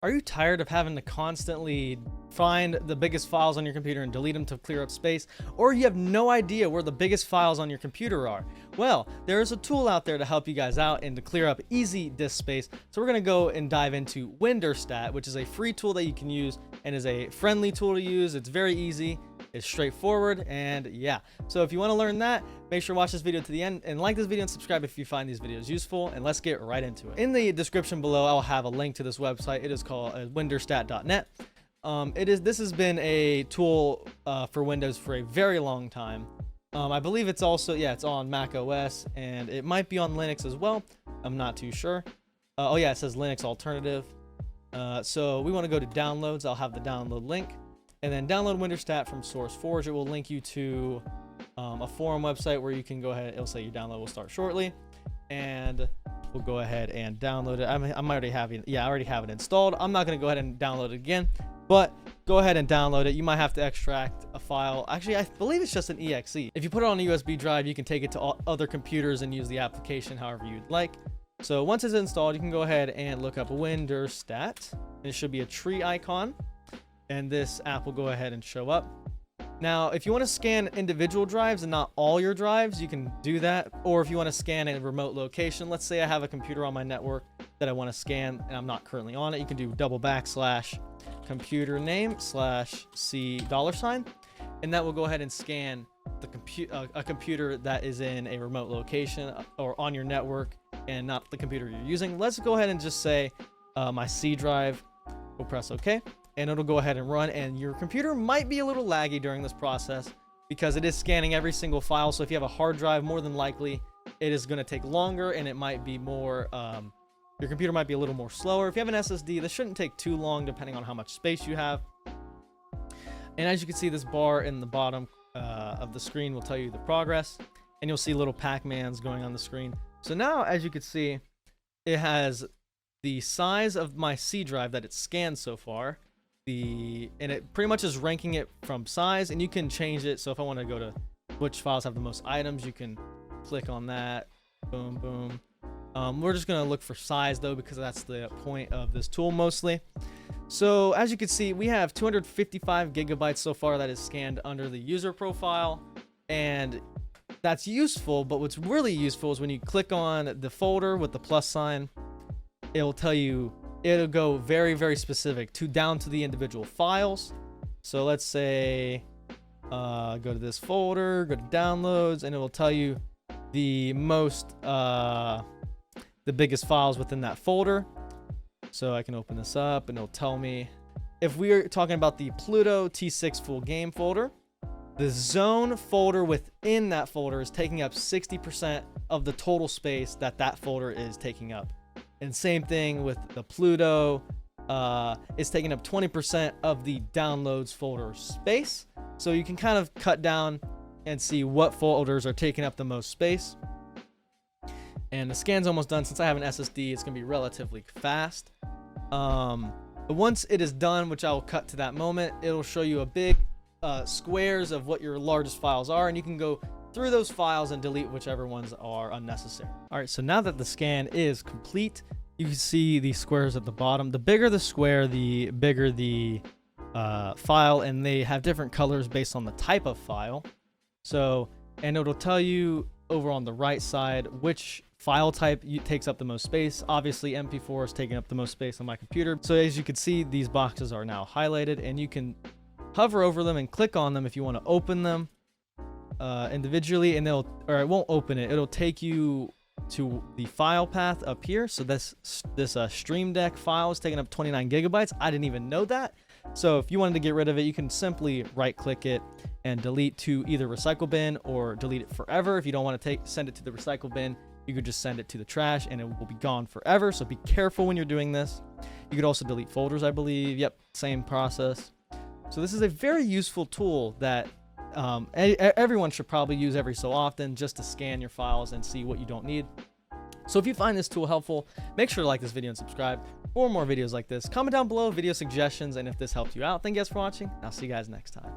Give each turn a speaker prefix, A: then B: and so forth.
A: Are you tired of having to constantly find the biggest files on your computer and delete them to clear up space? Or you have no idea where the biggest files on your computer are? Well, there is a tool out there to help you guys out and to clear up easy disk space. So we're going to go and dive into WinDirStat, which is a free tool that you can use and is a friendly tool to use. It's very easy. It's straightforward, and yeah. So if you want to learn that, make sure to watch this video to the end and like this video and subscribe if you find these videos useful, and let's get right into it. In the description below, I'll have a link to this website. It is called WinDirStat.net. This has been a tool for Windows for a very long time. I believe it's also, it's on Mac OS, and it might be on Linux as well. I'm not too sure. Oh yeah, it says Linux alternative. So we want to go to downloads. I'll have the download link. And then download WinDirStat from SourceForge. It will link you to a forum website where you can go ahead. It'll say your download will start shortly, and we'll go ahead and download it. I'm already having, I already have it installed. I'm not going to go ahead and download it again, but go ahead and download it. You might have to extract a file. Actually, I believe it's just an exe. If you put it on a USB drive, you can take it to other computers and use the application however you'd like. So once it's installed, you can go ahead and look up WinDirStat. It should be a tree icon, and this app will go ahead and show up. Now, if you want to scan individual drives and not all your drives, you can do that. Or if you want to scan a remote location, let's say I have a computer on my network that I want to scan and I'm not currently on it, you can do /computer name /C$, and that will go ahead and scan the a computer that is in a remote location or on your network and not the computer you're using. Let's go ahead and just say my C drive. We'll press OK. And it'll go ahead and run, and your computer might be a little laggy during this process because it is scanning every single file. So if you have a hard drive, more than likely it is going to take longer, and it might be more your computer might be a little more slower. If you have an SSD, this shouldn't take too long depending on how much space you have. And as you can see, this bar in the bottom of the screen will tell you the progress, and you'll see little Pac-Mans going on the screen. So now, as you can see, it has the size of my C drive that it's scanned so far. And it pretty much is ranking it from size, and you can change it. So if I want to go to which files have the most items, you can click on that. Boom, boom. We're just going to look for size though, because that's the point of this tool mostly. So as you can see, we have 255 gigabytes so far that is scanned under the user profile, and that's useful. But what's really useful is when you click on the folder with the plus sign, it will tell you, it'll go very, very specific down to the individual files. So let's say go to this folder, go to downloads, and it will tell you the biggest files within that folder. So I can open this up, and it'll tell me if we are talking about the Pluto T6 full game folder, the zone folder within that folder is taking up 60% of the total space that folder is taking up. And same thing with the Pluto, it's taking up 20% of the downloads folder space. So you can kind of cut down and see what folders are taking up the most space. And the scan's almost done. Since I have an SSD, it's going to be relatively fast. But once it is done, which I will cut to that moment, it'll show you a big squares of what your largest files are, and you can go through those files and delete whichever ones are unnecessary. All right, so now that the scan is complete, you can see the squares at the bottom. The bigger the square, the bigger the file, and they have different colors based on the type of file. So, and it'll tell you over on the right side which file type takes up the most space. Obviously, MP4 is taking up the most space on my computer. So as you can see, these boxes are now highlighted, and you can hover over them and click on them if you want to open them individually, and it won't open it. It'll take you to the file path up here. So this Stream Deck file is taking up 29 gigabytes. I didn't even know that. So if you wanted to get rid of it, you can simply right click it and delete to either recycle bin or delete it forever. If you don't want to send it to the recycle bin, you could just send it to the trash and it will be gone forever. So be careful when you're doing this. You could also delete folders, I believe. Yep, same process. So this is a very useful tool that everyone should probably use every so often, just to scan your files and see what you don't need. So if you find this tool helpful, make sure to like this video and subscribe for more videos like this. Comment down below video suggestions, and if this helped you out. Thank you guys for watching. I'll see you guys next time.